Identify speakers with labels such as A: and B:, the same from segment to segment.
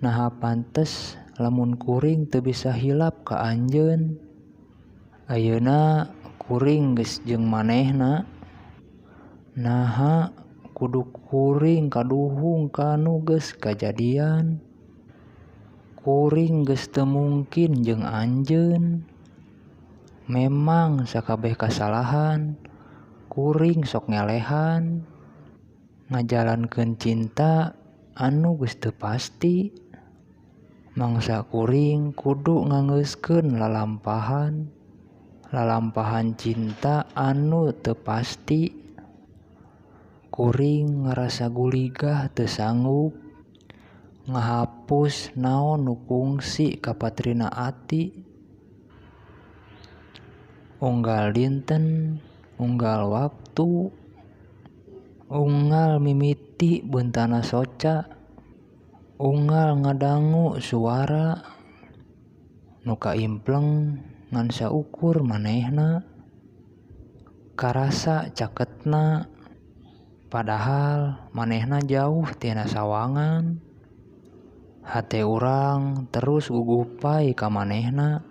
A: Naha pantes lamun kuring teu bisa hilap ka anjeun. Ayeuna kuring geus jeung manehna. Naha kudu kuring kaduhung kanu geus kajadian. Kuring geus teu mungkin jeung anjeun. Memang sakabeh kasalahan kuring sok ngelehan. Ngajalankeun cinta anu geus teu pasti. Mangsa kuring kudu ngangeuskeun lalampahan cinta anu teu pasti. Kuring ngarasa guligah teu sanggup ngahapus naon nu kungsi ka patrina ati. Unggal dinten, unggal waktu, unggal mimiti beuntana soca, unggal ngadangu suara nu kaimpleng ngan saukur manehna. Karasa caketna padahal manehna jauh tina sawangan. Hate urang terus gugupai ka manehna,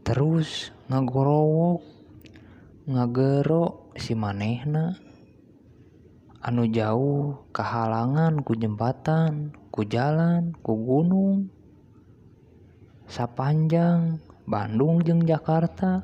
A: terus ngagorowok ngagero si manehna. Anu jauh kahalangan ku jembatan, ku jalan, ku gunung. Sapanjang Bandung jeung Jakarta.